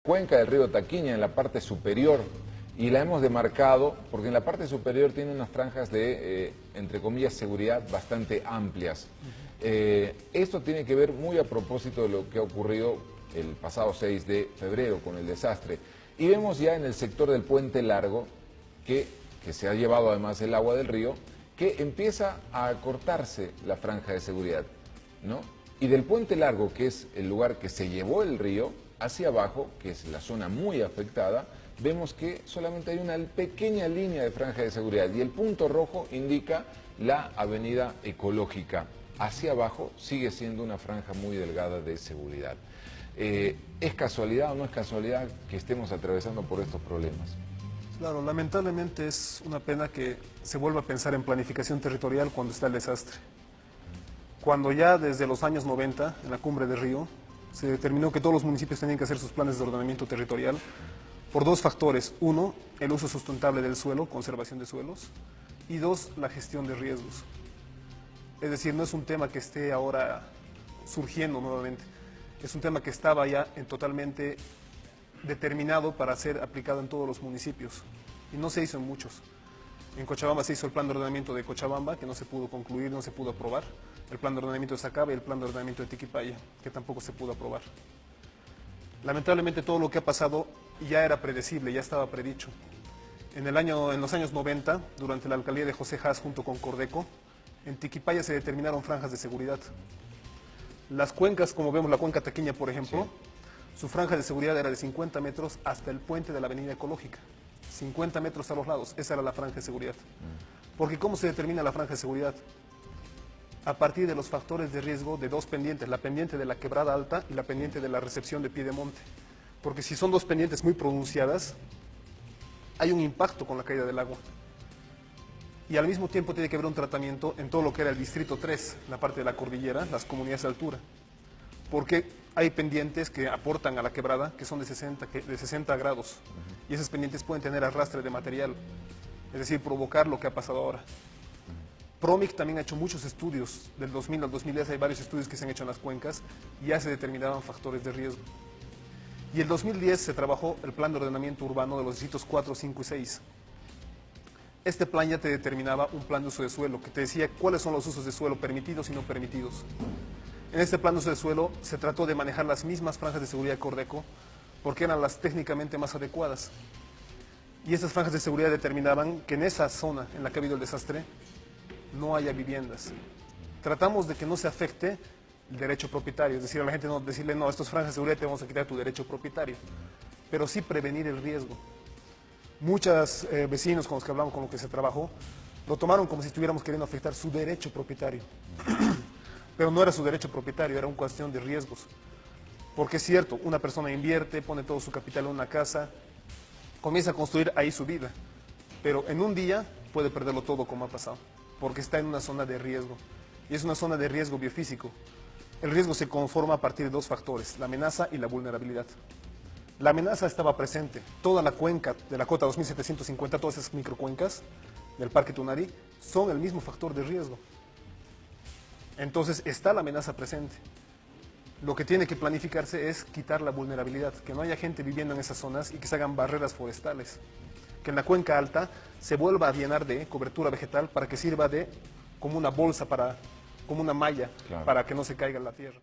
Cuenca del río Taquiña en la parte superior y la hemos demarcado porque en la parte superior tiene unas franjas de, entre comillas, seguridad bastante amplias. Esto tiene que ver muy a propósito de lo que ha ocurrido el pasado 6 de febrero con el desastre. Y vemos ya en el sector del Puente Largo, que se ha llevado además el agua del río, que empieza a acortarse la franja de seguridad, ¿no? Y del Puente Largo, que es el lugar que se llevó el río, hacia abajo, que es la zona muy afectada, vemos que solamente hay una pequeña línea de franja de seguridad y el punto rojo indica la avenida Ecológica. Hacia abajo sigue siendo una franja muy delgada de seguridad. ¿Es casualidad o no es casualidad que estemos atravesando por estos problemas? Claro, lamentablemente es una pena que se vuelva a pensar en planificación territorial cuando está el desastre. Cuando ya desde los años 90, en la cumbre de Río, se determinó que todos los municipios tenían que hacer sus planes de ordenamiento territorial por dos factores. Uno, el uso sustentable del suelo, conservación de suelos, y dos, la gestión de riesgos. Es decir, no es un tema que esté ahora surgiendo nuevamente, es un tema que estaba ya totalmente determinado para ser aplicado en todos los municipios, y no se hizo en muchos. En Cochabamba se hizo el plan de ordenamiento de Cochabamba, que no se pudo concluir, no se pudo aprobar. El plan de ordenamiento de Sacaba y el plan de ordenamiento de Tiquipaya, que tampoco se pudo aprobar. Lamentablemente todo lo que ha pasado ya era predecible, ya estaba predicho. En los años 90, durante la alcaldía de José Haas junto con Cordeco, en Tiquipaya se determinaron franjas de seguridad. Las cuencas, como vemos la cuenca Taquiña, por ejemplo, su franja de seguridad era de 50 metros hasta el puente de la avenida Ecológica. 50 metros a los lados, esa era la franja de seguridad. Porque ¿cómo se determina la franja de seguridad? A partir de los factores de riesgo de dos pendientes, la pendiente de la quebrada alta y la pendiente de la recepción de Piedemonte. Porque si son dos pendientes muy pronunciadas, hay un impacto con la caída del agua. Y al mismo tiempo tiene que haber un tratamiento en todo lo que era el distrito 3, la parte de la cordillera, las comunidades de altura. Porque hay pendientes que aportan a la quebrada que son de 60 grados. Y esas pendientes pueden tener arrastre de material, es decir, provocar lo que ha pasado ahora. PROMIC también ha hecho muchos estudios, del 2000 al 2010 hay varios estudios que se han hecho en las cuencas y ya se determinaban factores de riesgo. Y en el 2010 se trabajó el plan de ordenamiento urbano de los distritos 4, 5 y 6. Este plan ya te determinaba un plan de uso de suelo, que te decía cuáles son los usos de suelo permitidos y no permitidos. En este plan de uso de suelo se trató de manejar las mismas franjas de seguridad de Cordeco, porque eran las técnicamente más adecuadas. Y estas franjas de seguridad determinaban que en esa zona en la que ha habido el desastre, no haya viviendas. Tratamos de que no se afecte el derecho propietario, es decir, a la gente no decirle, no, esto es franja de seguridad, te vamos a quitar tu derecho propietario, pero sí prevenir el riesgo. Muchos vecinos con los que hablamos, con los que se trabajó, lo tomaron como si estuviéramos queriendo afectar su derecho propietario, pero no era su derecho propietario, era una cuestión de riesgos. Porque es cierto, una persona invierte, pone todo su capital en una casa, comienza a construir ahí su vida, pero en un día puede perderlo todo como ha pasado, porque está en una zona de riesgo, y es una zona de riesgo biofísico. El riesgo se conforma a partir de dos factores, la amenaza y la vulnerabilidad. La amenaza estaba presente, toda la cuenca de la cota 2750, todas esas microcuencas del Parque Tunari, son el mismo factor de riesgo. Entonces está la amenaza presente. Lo que tiene que planificarse es quitar la vulnerabilidad, que no haya gente viviendo en esas zonas y que se hagan barreras forestales. Que en la cuenca alta se vuelva a llenar de cobertura vegetal para que sirva como una bolsa, como una malla, claro, para que no se caiga en la tierra.